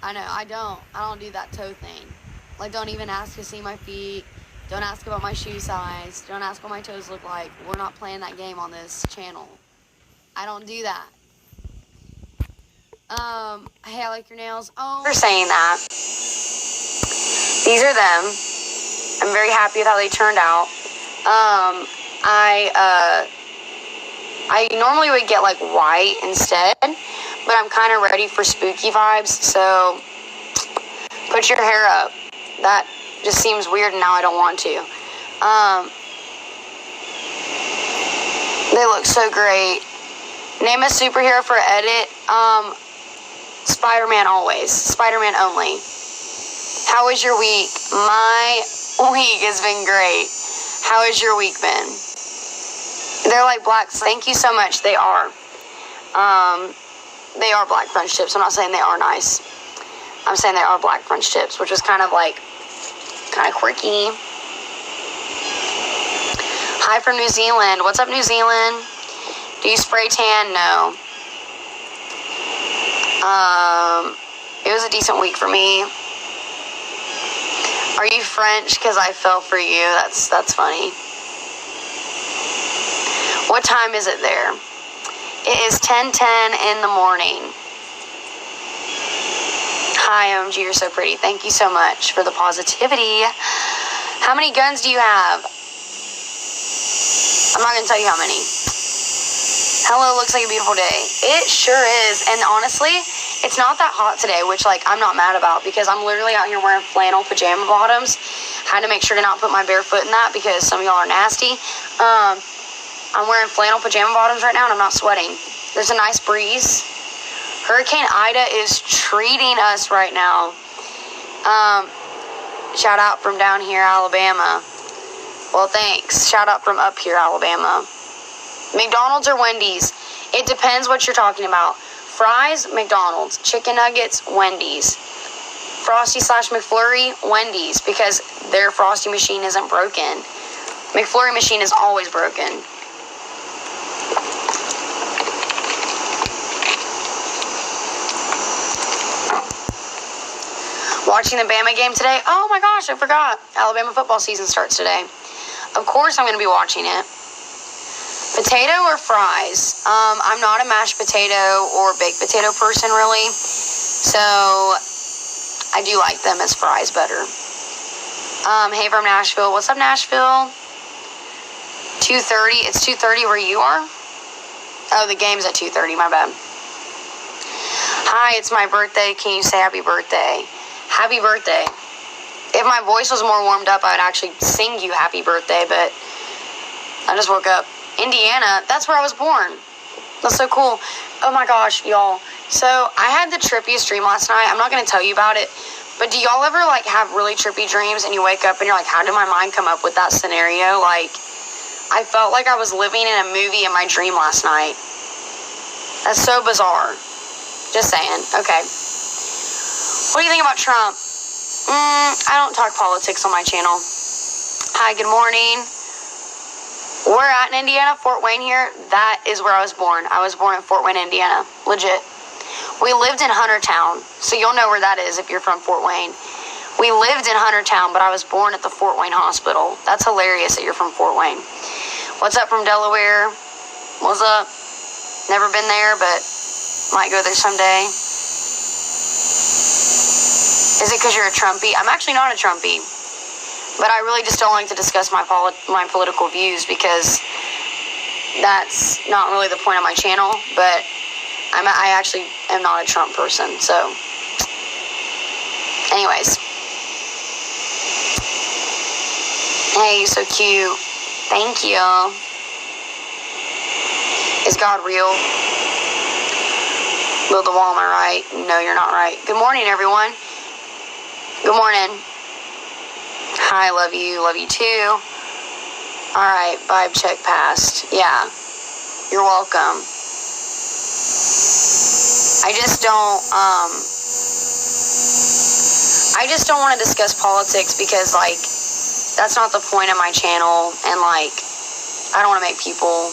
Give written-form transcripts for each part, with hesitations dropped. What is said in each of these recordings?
I know, I don't do that toe thing. Like, don't even ask to see my feet. Don't ask about my shoe size. Don't ask what my toes look like. We're not playing that game on this channel. I don't do that. Hey, I like your nails. Oh, for saying that. These are them. I'm very happy with how they turned out. I normally would get like white instead, but I'm kind of ready for spooky vibes, so put your hair up. That just seems weird and now I don't want to. They look so great. Name a superhero for edit. Spider-Man always. Spider-Man only. How was your week? My week has been great. How has your week been? They're like black. Thank you so much. They are. They are black French tips. I'm not saying they are nice. I'm saying they are black French tips, which is kind of quirky. Hi from New Zealand. What's up, New Zealand? Do you spray tan? No. It was a decent week for me. Are you French? Because I fell for you. That's funny. What time is it there? It is 10:10 in the morning. Hi, OMG, you're so pretty. Thank you so much for the positivity. How many guns do you have? I'm not going to tell you how many. Hello, looks like a beautiful day. It sure is. And honestly, it's not that hot today, which, I'm not mad about because I'm literally out here wearing flannel pajama bottoms. Had to make sure to not put my bare foot in that because some of y'all are nasty. I'm wearing flannel pajama bottoms right now and I'm not sweating. There's a nice breeze. Hurricane Ida is treating us right now. Shout out from down here, Alabama. Well, thanks. Shout out from up here, Alabama. McDonald's or Wendy's? It depends what you're talking about. Fries, McDonald's. Chicken nuggets, Wendy's. Frosty/McFlurry, Wendy's, because their Frosty machine isn't broken. McFlurry machine is always broken. Watching the Bama game today? Oh my gosh, I forgot. Alabama football season starts today. Of course I'm going to be watching it. Potato or fries? I'm not a mashed potato or baked potato person, really. So, I do like them as fries better. Hey from Nashville. What's up, Nashville? 2:30. It's 2:30 where you are? Oh, the game's at 2:30. My bad. Hi, it's my birthday. Can you say happy birthday? Happy birthday. If my voice was more warmed up, I would actually sing you happy birthday, but I just woke up. Indiana, that's where I was born. That's so cool. Oh my gosh, y'all. So I had the trippiest dream last night. I'm not going to tell you about it, but do y'all ever have really trippy dreams and you wake up and you're like, how did my mind come up with that scenario? I felt like I was living in a movie in my dream last night. That's so bizarre. Just saying. Okay. What do you think about Trump? I don't talk politics on my channel. Hi, good morning. We're at in Indiana, Fort Wayne here. That is where I was born. I was born in Fort Wayne, Indiana. Legit. We lived in Huntertown, so you'll know where that is if you're from Fort Wayne. We lived in Huntertown, but I was born at the Fort Wayne Hospital. That's hilarious that you're from Fort Wayne. What's up from Delaware? What's up? Never been there, but might go there someday. Is it because you're a Trumpy? I'm actually not a Trumpy. But I really just don't like to discuss my political views because that's not really the point of my channel. But I actually am not a Trump person. So, anyways. Hey, you're so cute. Thank you. Is God real? Build the wall, am I right? No, you're not right. Good morning, everyone. Good morning. Hi, love you. Love you too. Alright, vibe check passed. Yeah. You're welcome. I just don't want to discuss politics because, that's not the point of my channel, and, I don't want to make people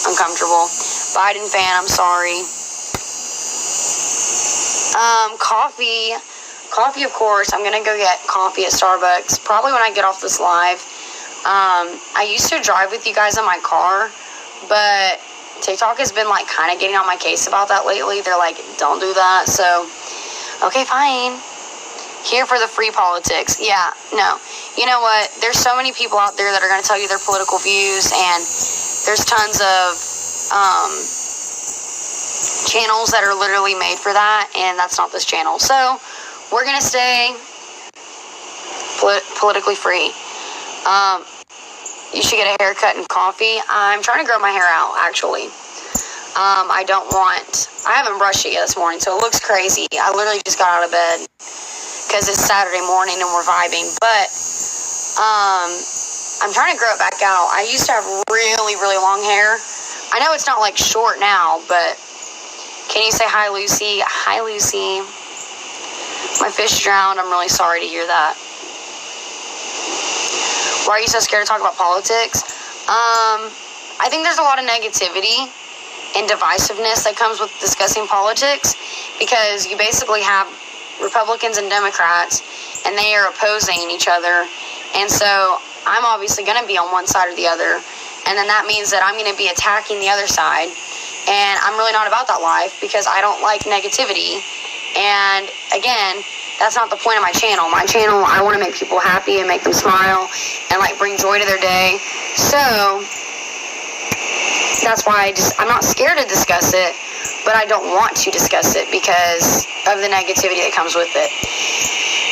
uncomfortable. Biden fan, I'm sorry. Coffee. Coffee, of course. I'm going to go get coffee at Starbucks, probably when I get off this live. I used to drive with you guys in my car, but TikTok has been, like, kind of getting on my case about that lately. They're like, don't do that. So, okay, fine. Here for the free politics. Yeah, no. You know what? There's so many people out there that are going to tell you their political views, and there's tons of channels that are literally made for that, and that's not this channel. So we're going to stay politically free. You should get a haircut and coffee. I'm trying to grow my hair out, actually. I haven't brushed it yet this morning, so it looks crazy. I literally just got out of bed because it's Saturday morning and we're vibing. But I'm trying to grow it back out. I used to have really, really long hair. I know it's not like short now, but can you say hi, Lucy? Hi, Lucy. My fish drowned. I'm really sorry to hear that. Why are you so scared to talk about politics? I think there's a lot of negativity and divisiveness that comes with discussing politics, because you basically have Republicans and Democrats, and they are opposing each other. And so I'm obviously going to be on one side or the other, and then that means that I'm going to be attacking the other side. And I'm really not about that life, because I don't like negativity. And again, that's not the point of my channel. My channel, I want to make people happy and make them smile and like bring joy to their day. So that's why I'm not scared to discuss it, but I don't want to discuss it because of the negativity that comes with it.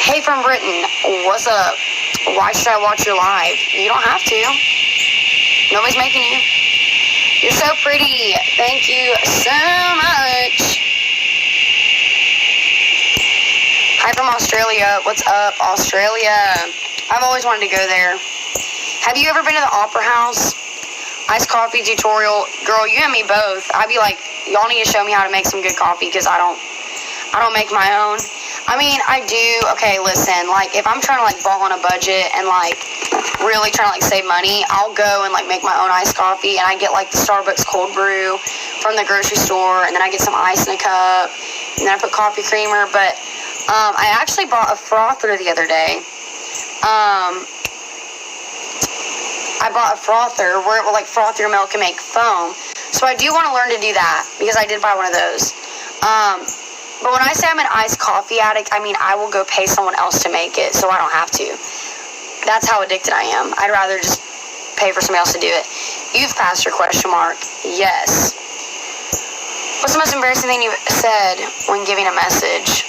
Hey, from Britain, what's up? Why should I watch your live? You don't have to. Nobody's making you. You're so pretty. Thank you so much. Hi from Australia. What's up, Australia? I've always wanted to go there. Have you ever been to the Opera House? Iced coffee tutorial. Girl, you and me both. I'd be like, y'all need to show me how to make some good coffee, because I don't make my own. I mean, I do. Okay, listen, like, if I'm trying to, like, ball on a budget and, like, really trying to, like, save money, I'll go and, like, make my own iced coffee, and I get, like, the Starbucks cold brew from the grocery store, and then I get some ice in a cup, and then I put coffee creamer. But I actually bought a frother the other day. I bought a frother where it will, like, froth your milk and make foam. So I do want to learn to do that, because I did buy one of those. But when I say I'm an iced coffee addict, I mean I will go pay someone else to make it, so I don't have to. That's how addicted I am. I'd rather just pay for somebody else to do it. Youth pastor, question mark. Yes. What's the most embarrassing thing you've said when giving a message?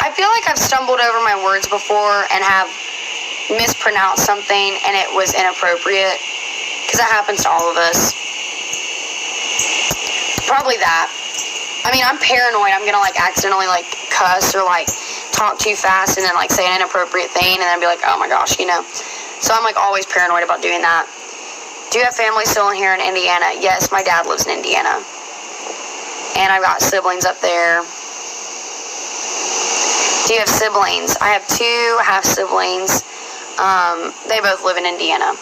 I feel like I've stumbled over my words before and have mispronounced something and it was inappropriate, because that happens to all of us. Probably that. I mean, I'm paranoid. I'm gonna, like, accidentally, like, cuss or, like, talk too fast and then, like, say an inappropriate thing and then be like, oh my gosh, you know. So I'm, like, always paranoid about doing that. Do you have family still in here in Indiana? Yes, my dad lives in Indiana. And I've got siblings up there. Do you have siblings? I have 2 half-siblings. They both live in Indiana.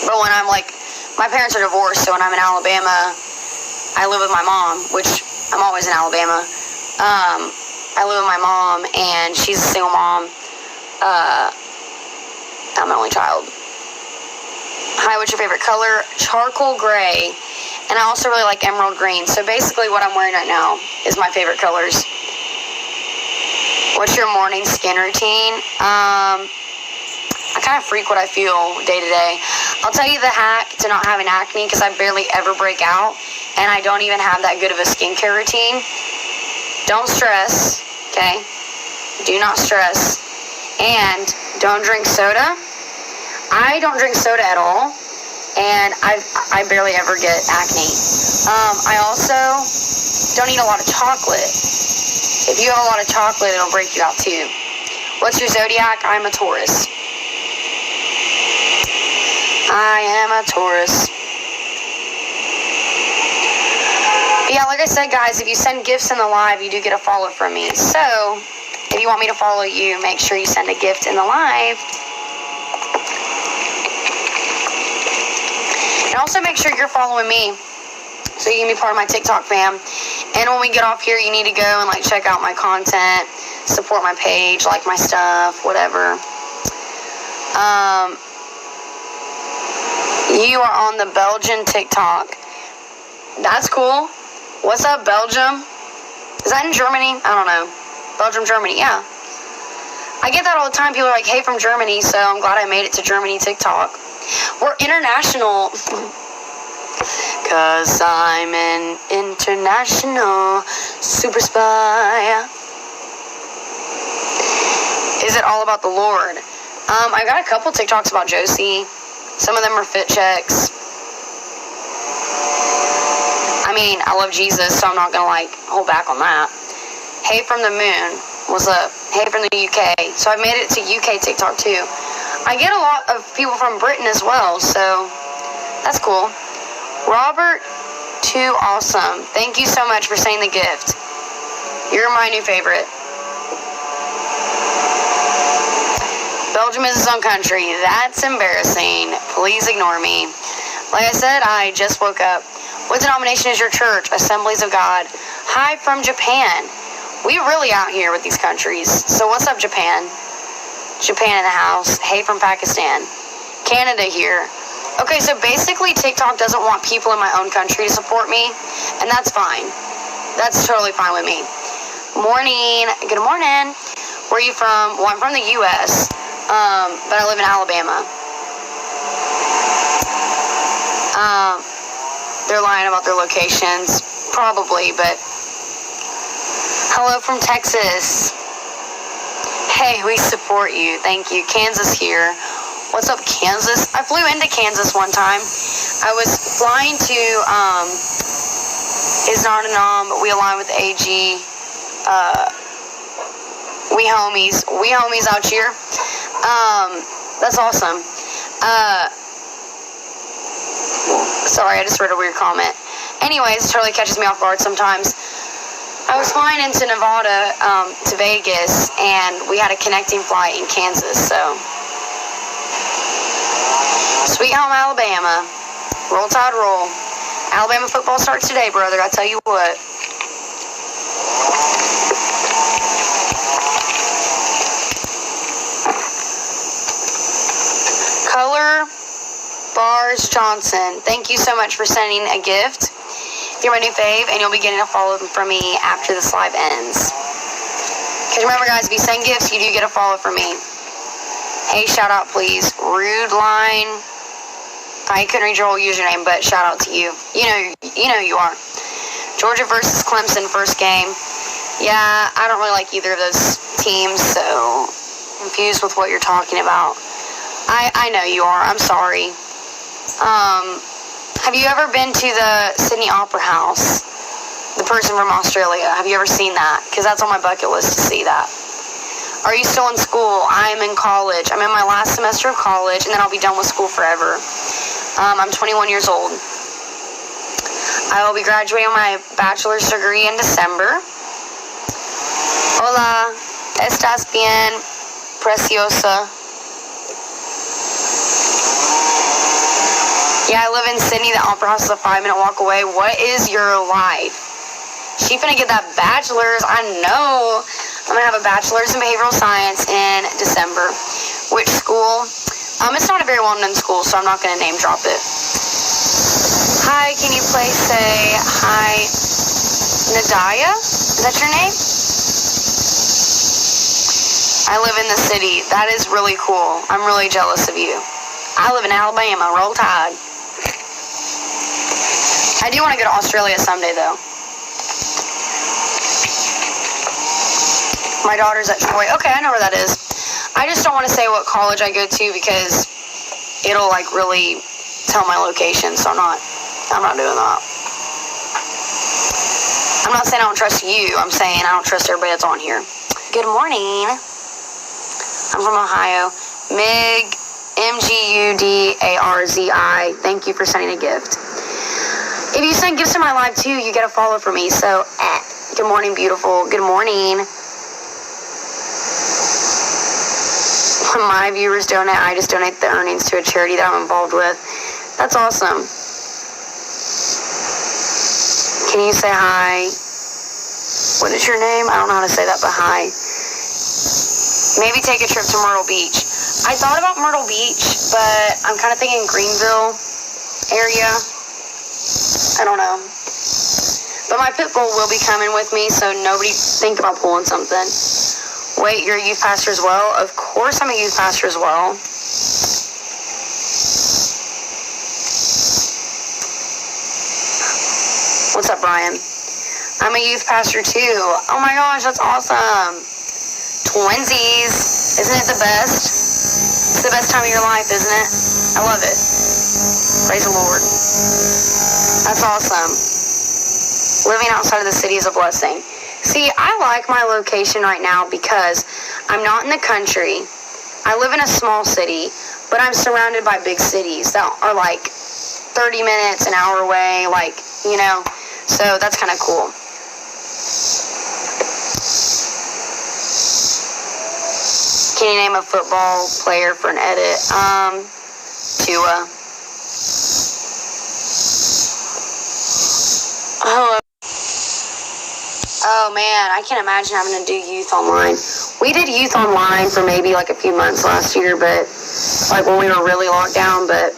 But when I'm, like, my parents are divorced, so when I'm in Alabama, I live with my mom, which I'm always in Alabama. I live with my mom, and she's a single mom. I'm an only child. Hi, what's your favorite color? Charcoal gray. And I also really like emerald green. So basically what I'm wearing right now is my favorite colors. What's your morning skin routine? I kind of freak what I feel day to day. I'll tell you the hack to not having acne, because I barely ever break out, and I don't even have that good of a skincare routine. Don't stress, okay? Do not stress. And don't drink soda. I don't drink soda at all, and I barely ever get acne. I also don't eat a lot of chocolate. If you have a lot of chocolate, it'll break you out too. What's your zodiac? I'm a Taurus. I am a Taurus. But yeah, like I said, guys, if you send gifts in the live, you do get a follow from me. So if you want me to follow you, make sure you send a gift in the live. And also make sure you're following me. so you can be part of my TikTok fam. And when we get off here, you need to go and like check out my content, support my page, like my stuff, whatever. You are on the Belgian TikTok. That's cool. What's up, Belgium? Is that in Germany? I don't know. Belgium, Germany, yeah. I get that all the time. People are like, hey, from Germany, so I'm glad I made it to Germany TikTok. We're international. Cause I'm an international super spy. Is it all about the Lord? I got a couple TikToks about Josie. Some of them are fit checks. I mean, I love Jesus, so I'm not gonna like hold back on that. Hey from the moon, what's up? Hey from the UK. So I've made it to UK TikTok too. I get a lot of people from Britain as well, so that's cool. Robert, too awesome. Thank you so much for saying the gift. You're my new favorite. Belgium is its own country. That's embarrassing. Please ignore me. Like I said, I just woke up. What denomination is your church? Assemblies of God. Hi from Japan. We really out here with these countries. So what's up, Japan? Japan in the house. Hey from Pakistan. Canada here. Okay, so basically TikTok doesn't want people in my own country to support me, and that's fine. That's totally fine with me. Morning. Good morning. Where are you from? Well, I'm from the U.S., but I live in Alabama. They're lying about their locations. Probably, but... Hello from Texas. Hey, we support you. Thank you. Kansas here. What's up, Kansas? I flew into Kansas one time. I was flying to, is not a nom, but we align with AG. We homies out here. That's awesome. Sorry, I just read a weird comment. Anyways, it totally catches me off guard sometimes. I was flying into Nevada, to Vegas, and we had a connecting flight in Kansas, so. Sweet home Alabama. Roll Tide roll. Alabama football starts today, brother. I tell you what. Color Bars Johnson. Thank you so much for sending a gift. You're my new fave, and you'll be getting a follow from me after this live ends. Because remember, guys, if you send gifts, you do get a follow from me. Hey, shout out, please. Rude line. I couldn't read your whole username, but shout out to you. You know you are. Georgia versus Clemson, first game. Yeah, I don't really like either of those teams, so confused with what you're talking about. I know you are. I'm sorry. Have you ever been to the Sydney Opera House? The person from Australia. Have you ever seen that? Because that's on my bucket list to see that. Are you still in school? I'm in college. I'm in my last semester of college, and then I'll be done with school forever. I'm 21 years old. I will be graduating my bachelor's degree in December. Hola, estás bien, preciosa. Yeah, I live in Sydney. The Opera House is a 5-minute walk away. What is your life? She finna get that bachelor's. I know. I'm gonna have a bachelor's in behavioral science in December. Which school? It's not a very well-known school, so I'm not gonna name drop it. Hi, can you please say hi, Nadia? Is that your name? I live in the city. That is really cool. I'm really jealous of you. I live in Alabama. Roll Tide. I do want to go to Australia someday, though. My daughter's at Troy. Okay, I know where that is. I just don't want to say what college I go to because it'll, like, really tell my location, so I'm not doing that. I'm not saying I don't trust you. I'm saying I don't trust everybody that's on here. Good morning. I'm from Ohio. Mig, MGUDARZI. Thank you for sending a gift. If you send gifts to my live too, you get a follow from me. So, good morning, beautiful. Good morning. When my viewers donate, I just donate the earnings to a charity that I'm involved with. That's awesome. Can you say hi? What is your name? I don't know how to say that, but hi. Maybe take a trip to Myrtle Beach. I thought about Myrtle Beach, but I'm kind of thinking Greenville area. I don't know. But my pit bull will be coming with me, so nobody think about pulling something. Wait, you're a youth pastor as well? Of course I'm a youth pastor as well. What's up, Brian? I'm a youth pastor too. Oh my gosh, that's awesome. Twinsies. Isn't it the best? It's the best time of your life, isn't it? I love it. Praise the Lord. That's awesome. Living outside of the city is a blessing. See, I like my location right now because I'm not in the country. I live in a small city, but I'm surrounded by big cities that are like 30 minutes, an hour away, like, you know. So that's kind of cool. Can you name a football player for an edit? Tua. Hello. Oh man, I can't imagine having to do youth online. We did youth online for maybe like a few months last year, but like when we were really locked down, but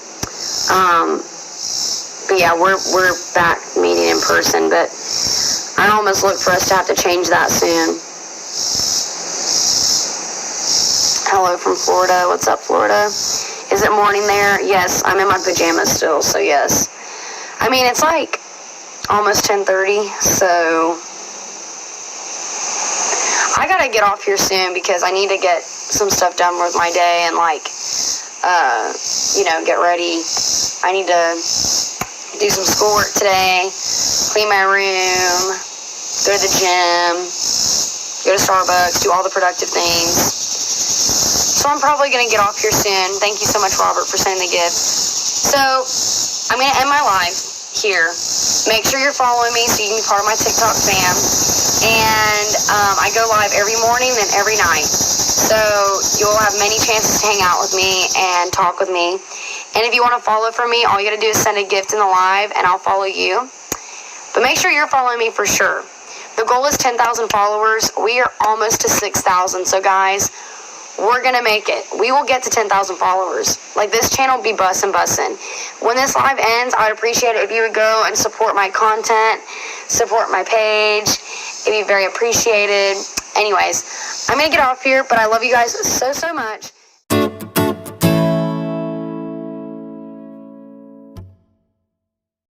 yeah, we're back meeting in person, but I almost look for us to have to change that soon. Hello from Florida. What's up, Florida? Is it morning there? Yes, I'm in my pajamas still, so yes. I mean, it's like almost 10:30, so I gotta get off here soon because I need to get some stuff done with my day and like, you know, get ready. I need to do some schoolwork today, clean my room, go to the gym, go to Starbucks, do all the productive things. So I'm probably going to get off here soon. Thank you so much, Robert, for sending the gift. So I'm going to end my live here. Make sure you're following me so you can be part of my TikTok fam. And I go live every morning and every night. So you'll have many chances to hang out with me and talk with me. And if you want to follow from me, all you got to do is send a gift in the live and I'll follow you. But make sure you're following me for sure. The goal is 10,000 followers. We are almost to 6,000. So guys, we're going to make it. We will get to 10,000 followers. Like, this channel will be bussin'. When this live ends, I would appreciate it if you would go and support my content, support my page. It'd be very appreciated. Anyways, I'm going to get off here, but I love you guys so much.